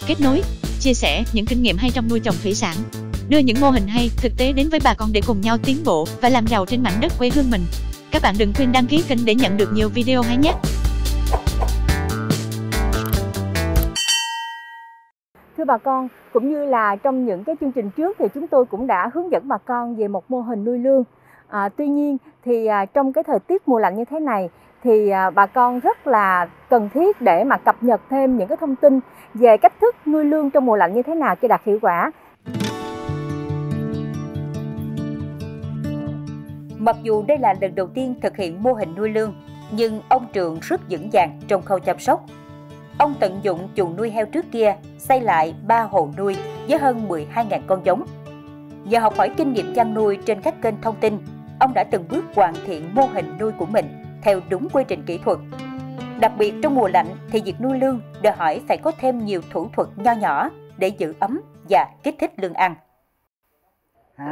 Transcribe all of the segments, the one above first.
kết nối, chia sẻ những kinh nghiệm hay trong nuôi trồng thủy sản, đưa những mô hình hay, thực tế đến với bà con để cùng nhau tiến bộ và làm giàu trên mảnh đất quê hương mình. Các bạn đừng quên đăng ký kênh để nhận được nhiều video hay nhé! Thưa bà con, cũng như là trong những cái chương trình trước thì chúng tôi cũng đã hướng dẫn bà con về một mô hình nuôi lương. Tuy nhiên thì trong cái thời tiết mùa lạnh như thế này thì bà con rất là cần thiết để mà cập nhật thêm những cái thông tin về cách thức nuôi lương trong mùa lạnh như thế nào cho đạt hiệu quả. Mặc dù đây là lần đầu tiên thực hiện mô hình nuôi lương, nhưng ông Trường rất vững vàng trong khâu chăm sóc. Ông tận dụng chuồng nuôi heo trước kia, xây lại 3 hồ nuôi với hơn 12.000 con giống. Nhờ học hỏi kinh nghiệm chăn nuôi trên các kênh thông tin, ông đã từng bước hoàn thiện mô hình nuôi của mình theo đúng quy trình kỹ thuật. Đặc biệt trong mùa lạnh thì việc nuôi lương đòi hỏi phải có thêm nhiều thủ thuật nho nhỏ để giữ ấm và kích thích lương ăn.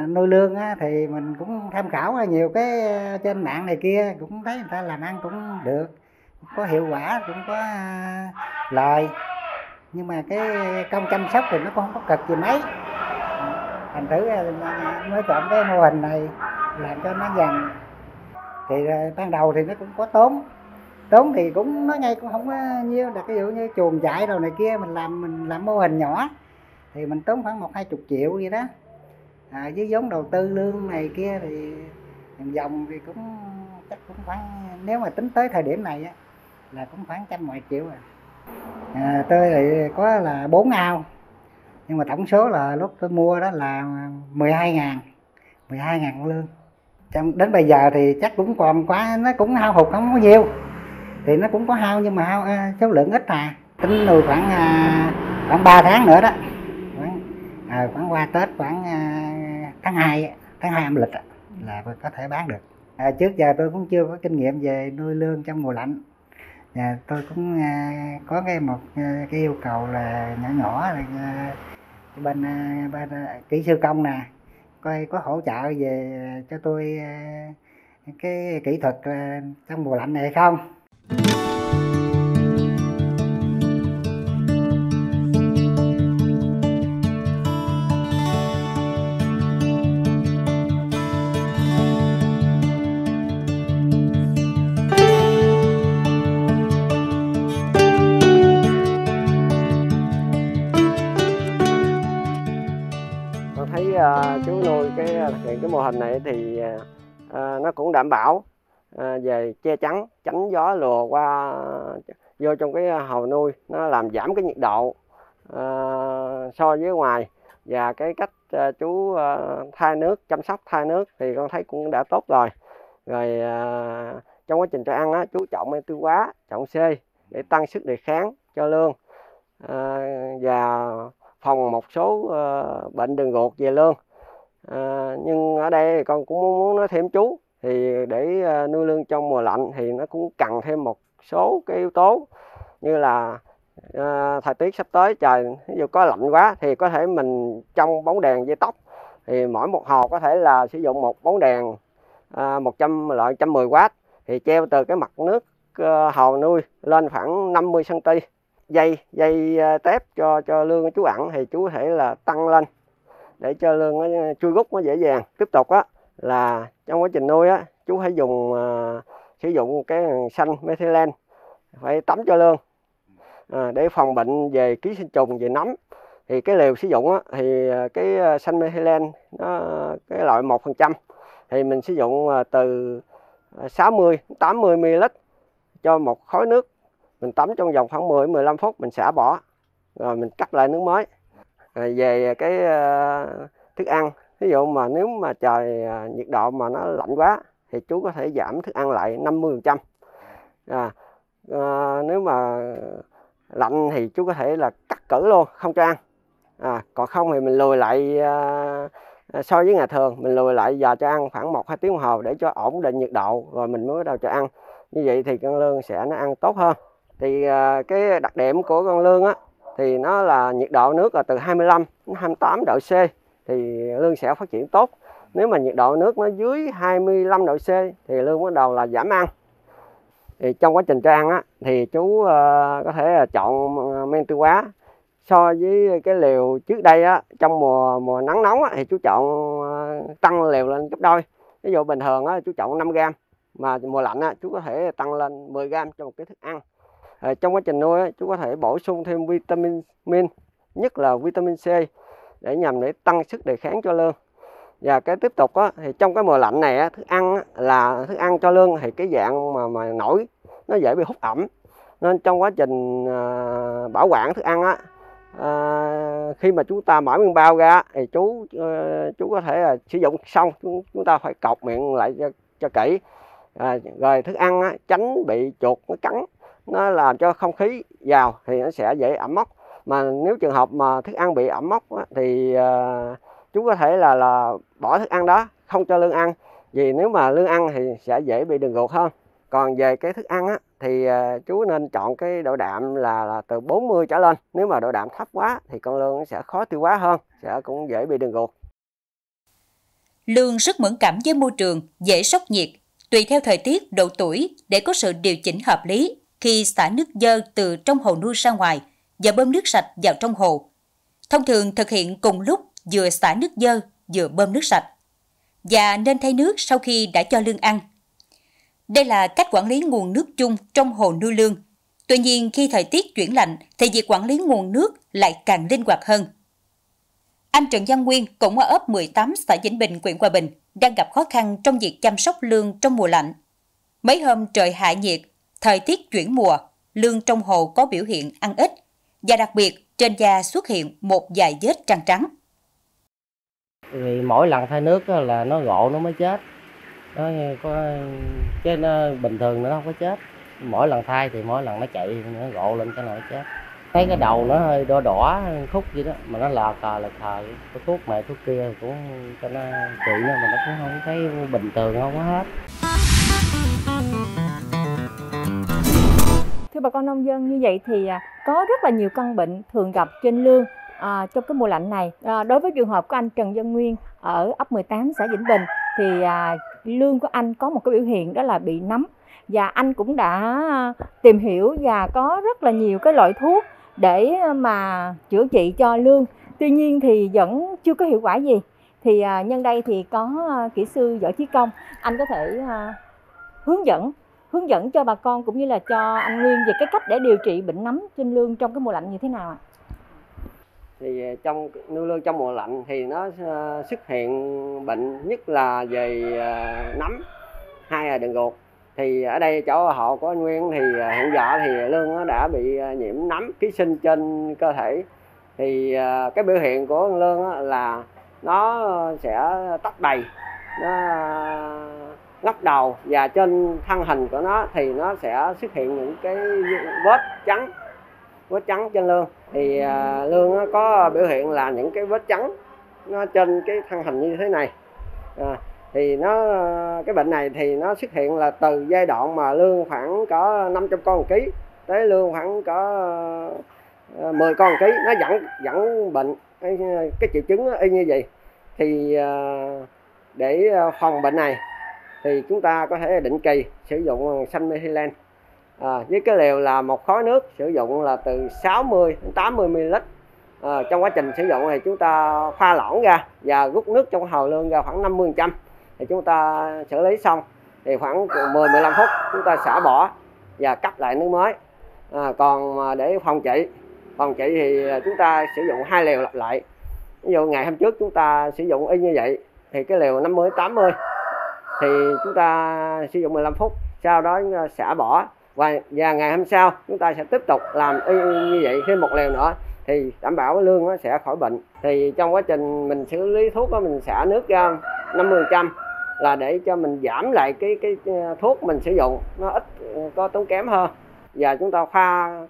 Nuôi lương thì mình cũng tham khảo nhiều cái trên mạng này kia, cũng thấy người ta làm ăn cũng được, cũng có hiệu quả, cũng có lời, nhưng mà cái công chăm sóc thì nó cũng không có cực gì mấy. Thành thử mới chọn cái mô hình này làm cho nó dần. Thì ban đầu thì nó cũng có tốn thì cũng nói ngay cũng không có nhiêu, là ví dụ như chuồng chạy đồ này kia mình làm mô hình nhỏ thì mình tốn khoảng 1-20 triệu vậy đó. Với vốn đầu tư lương này kia thì dòng thì cũng chắc cũng khoảng, nếu mà tính tới thời điểm này là cũng khoảng 110 triệu rồi. Tôi thì có là 4 ao, nhưng mà tổng số là lúc tôi mua đó là 12.000 con lương. Đến bây giờ thì chắc cũng còn quá, nó cũng hao hụt không có nhiều, thì nó cũng có hao nhưng mà hao số lượng ít tính nuôi khoảng 3 tháng nữa đó, khoảng qua Tết, khoảng tháng 2 âm lịch là có thể bán được. Trước giờ tôi cũng chưa có kinh nghiệm về nuôi lương trong mùa lạnh. Tôi cũng có một cái yêu cầu là nhỏ là bên kỹ sư công nè, coi có hỗ trợ về cho tôi cái kỹ thuật trong mùa lạnh này hay không. Thấy chú nuôi thực hiện cái mô hình này thì nó cũng đảm bảo về che chắn, tránh gió lùa qua vô trong cái hồ nuôi, nó làm giảm cái nhiệt độ so với ngoài, và cái cách chú thay nước, chăm sóc thay nước thì con thấy cũng đã tốt rồi. Rồi trong quá trình cho ăn chú chọn men tiêu hóa, chọn C để tăng sức đề kháng cho lương và phòng một số bệnh đường ruột về lương. Nhưng ở đây con cũng muốn nói thêm chú, thì để nuôi lương trong mùa lạnh thì nó cũng cần thêm một số cái yếu tố, như là thời tiết sắp tới trời ví dụ có lạnh quá thì có thể mình trong bóng đèn dây tóc, thì mỗi một hồ có thể là sử dụng một bóng đèn 110W, thì treo từ cái mặt nước hồ nuôi lên khoảng 50 cm. Dây tép cho lương của chú ẩn thì chú có thể là tăng lên để cho lương nó chui rút nó dễ dàng. Tiếp tục là trong quá trình nuôi chú phải sử dụng cái xanh methylene phải tắm cho lương để phòng bệnh về ký sinh trùng, về nấm. Thì cái liều sử dụng thì cái xanh methylene nó cái loại 1%, thì mình sử dụng từ 60-80 ml cho một khối nước. Mình tắm trong vòng khoảng 10-15 phút mình xả bỏ, rồi mình cắt lại nước mới. Rồi về cái thức ăn, ví dụ mà nếu mà trời nhiệt độ mà nó lạnh quá thì chú có thể giảm thức ăn lại 50%. Nếu mà lạnh thì chú có thể là cắt cử luôn, không cho ăn. Còn không thì mình lùi lại so với ngày thường, mình lùi lại giờ cho ăn khoảng 1-2 tiếng đồng hồ để cho ổn định nhiệt độ, rồi mình mới bắt đầu cho ăn. Như vậy thì con lương sẽ nó ăn tốt hơn. Thì cái đặc điểm của con lương thì nó là nhiệt độ nước là từ 25-28 độ C thì lương sẽ phát triển tốt. Nếu mà nhiệt độ nước nó dưới 25 độ C thì lương bắt đầu là giảm ăn. Thì trong quá trình cho ăn thì chú có thể chọn men tiêu hóa So với cái liều trước đây á, trong mùa nắng nóng á, thì chú chọn tăng liều lên gấp đôi. Ví dụ bình thường á, chú chọn 5 gram, mà mùa lạnh á, chú có thể tăng lên 10 gram cho một cái thức ăn. Trong quá trình nuôi á, chú có thể bổ sung thêm vitamin, nhất là vitamin C, để nhằm tăng sức đề kháng cho lươn. Và cái tiếp tục á, thì trong cái mùa lạnh này á, thức ăn cho lươn thì cái dạng mà nổi nó dễ bị hút ẩm, nên trong quá trình bảo quản thức ăn á, khi mà chúng ta mở miếng bao ra thì chú có thể là sử dụng xong chúng ta phải cột miệng lại cho kỹ, rồi thức ăn á, tránh bị chuột nó cắn, nó làm cho không khí vào thì nó sẽ dễ ẩm mốc. Mà nếu trường hợp mà thức ăn bị ẩm mốc á, thì chú có thể là bỏ thức ăn đó, không cho lươn ăn, vì nếu mà lươn ăn thì sẽ dễ bị đường ruột hơn. Còn về cái thức ăn á, thì chú nên chọn cái độ đạm là từ 40 trở lên. Nếu mà độ đạm thấp quá thì con lươn nó sẽ khó tiêu hóa hơn, sẽ cũng dễ bị đường ruột. Lươn rất mẫn cảm với môi trường, dễ sốc nhiệt, tùy theo thời tiết, độ tuổi để có sự điều chỉnh hợp lý khi xả nước dơ từ trong hồ nuôi ra ngoài và bơm nước sạch vào trong hồ. Thông thường thực hiện cùng lúc vừa xả nước dơ vừa bơm nước sạch, và nên thay nước sau khi đã cho lươn ăn. Đây là cách quản lý nguồn nước chung trong hồ nuôi lươn. Tuy nhiên, khi thời tiết chuyển lạnh thì việc quản lý nguồn nước lại càng linh hoạt hơn. Anh Trần Văn Nguyên, cũng ở ấp 18 xã Vĩnh Bình, huyện Hòa Bình, đang gặp khó khăn trong việc chăm sóc lươn trong mùa lạnh. Mấy hôm trời hạ nhiệt, thời tiết chuyển mùa, lươn trong hồ có biểu hiện ăn ít, và đặc biệt trên da xuất hiện một vài vết trắng trắng. Vì mỗi lần thay nước là nó gộ nó mới chết, nó có chứ nó bình thường nó không có chết. Mỗi lần thay thì mỗi lần nó chạy nó gộ lên cái nào nó chết. Thấy cái đầu nó hơi đỏ đỏ khúc gì đó mà nó lờ khờ có thuốc này thuốc kia cũng cho nó trị nó, mà nó cũng không thấy bình thường, không có hết. Thưa bà con nông dân, như vậy thì có rất là nhiều căn bệnh thường gặp trên lươn trong cái mùa lạnh này. Đối với trường hợp của anh Trần Văn Nguyên ở ấp 18 xã Vĩnh Bình thì lươn của anh có một cái biểu hiện đó là bị nấm, và anh cũng đã tìm hiểu và có rất là nhiều cái loại thuốc để mà chữa trị cho lươn. Tuy nhiên thì vẫn chưa có hiệu quả gì. Thì nhân đây thì có kỹ sư Võ Chí Công, anh có thể hướng dẫn cho bà con cũng như là cho anh Nguyên về cái cách để điều trị bệnh nấm trên lươn trong cái mùa lạnh như thế nào ạ? Thì trong nuôi lươn trong mùa lạnh thì nó xuất hiện bệnh nhất là về nấm, hai là đường ruột. Thì ở đây chỗ họ của anh Nguyên thì hiện giờ thì lươn nó đã bị nhiễm nấm ký sinh trên cơ thể. Thì cái biểu hiện của con lươn là nó sẽ tóc đầy, nó ngóc đầu, và trên thân hình của nó thì nó sẽ xuất hiện những cái vết trắng trên lươn. Thì lươn nó có biểu hiện là những cái vết trắng nó trên cái thân hình như thế này. Thì cái bệnh này thì nó xuất hiện là từ giai đoạn mà lươn khoảng có 500 con một ký tới lươn khoảng có 10 con một ký, nó vẫn bệnh cái triệu chứng y như vậy. Thì để phòng bệnh này thì chúng ta có thể định kỳ sử dụng xanh methylene với cái liều là một khối nước sử dụng là từ 60 đến 80 ml. Trong quá trình sử dụng thì chúng ta pha loãng ra và rút nước trong hồ lươn ra khoảng 50%. Thì chúng ta xử lý xong thì khoảng 10-15 phút chúng ta xả bỏ và cấp lại nước mới. Còn để phòng trị thì chúng ta sử dụng 2 liều lặp lại. Ví dụ ngày hôm trước chúng ta sử dụng y như vậy thì cái liều 50-80 thì chúng ta sử dụng 15 phút, sau đó xả bỏ, và ngày hôm sau chúng ta sẽ tiếp tục làm y như vậy thêm một liều nữa thì đảm bảo cái lươn nó sẽ khỏi bệnh. Thì trong quá trình mình xử lý thuốc đó, mình xả nước ra 50% là để cho mình giảm lại cái thuốc mình sử dụng, nó ít có tốn kém hơn. Và chúng ta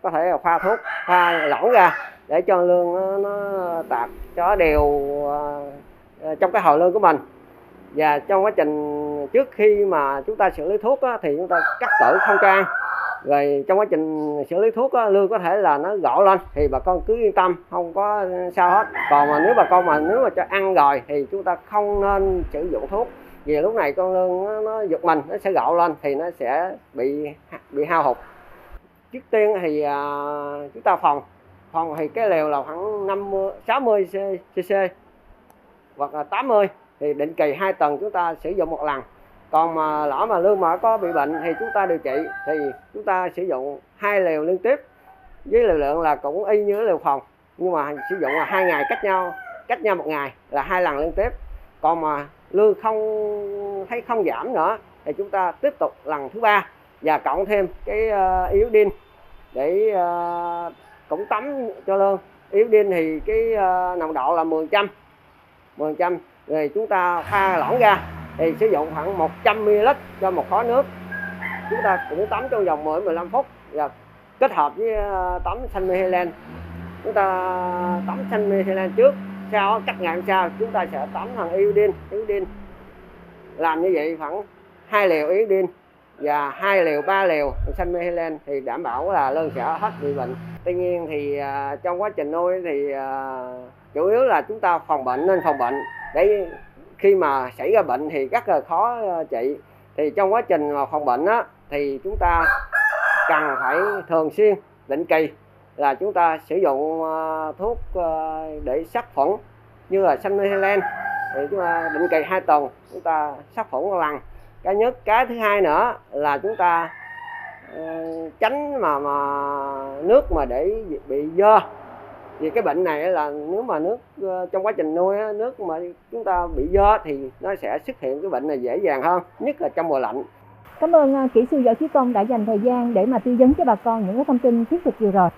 có thể là pha thuốc, pha lỏng ra để cho lươn nó tạt cho đều trong cái hồ lươn của mình. Và trong quá trình trước khi mà chúng ta xử lý thuốc á, thì chúng ta cắt cử không cho ăn. Rồi trong quá trình xử lý thuốc á, lươn có thể là nó gộ lên thì bà con cứ yên tâm, không có sao hết. Còn mà nếu bà con nếu mà cho ăn rồi thì chúng ta không nên sử dụng thuốc, vì lúc này con lươn nó giật mình, nó sẽ gộ lên thì nó sẽ bị hao hụt. Trước tiên thì chúng ta phòng Phòng thì cái lều là khoảng 60 cc hoặc là 80 thì định kỳ 2 tuần chúng ta sử dụng một lần. Còn mà lỡ mà lương mỡ có bị bệnh thì chúng ta điều trị thì chúng ta sử dụng 2 lều liên tiếp với liều lượng là cũng y như liều phòng, nhưng mà sử dụng là 2 ngày cách nhau 1 ngày là 2 lần liên tiếp. Còn mà lương không giảm nữa thì chúng ta tiếp tục lần thứ 3 và cộng thêm cái iodine để cũng tắm cho lương. Iodine thì cái nồng độ là 10%, rồi chúng ta pha loãng ra thì sử dụng khoảng 100 ml cho một khối nước. Chúng ta cũng tắm trong vòng 10-15 phút và kết hợp với tắm xanh methylene. Chúng ta tắm xanh methylene trước, sau cách ngày hôm sau chúng ta sẽ tắm thằng iodine. Làm như vậy khoảng 2 liều iodine và 2 liều 3 liều xanh methylene thì đảm bảo là lợn sẽ hết bị bệnh. Tuy nhiên thì trong quá trình nuôi thì chủ yếu là chúng ta phòng bệnh, nên phòng bệnh để khi mà xảy ra bệnh thì rất là khó trị. Thì trong quá trình mà phòng bệnh á, thì chúng ta cần phải thường xuyên định kỳ là chúng ta sử dụng thuốc để sát khuẩn như là xanh methylene, thì chúng ta định kỳ 2 tuần chúng ta sát khuẩn một lần. Cái thứ hai nữa là chúng ta tránh mà nước mà để bị dơ. Vì cái bệnh này là nếu mà nước trong quá trình nuôi nước mà chúng ta bị dơ thì nó sẽ xuất hiện cái bệnh này dễ dàng hơn, nhất là trong mùa lạnh. Cảm ơn kỹ sư Võ Chí Công đã dành thời gian để mà tư vấn cho bà con những cái thông tin thiết thực vừa rồi.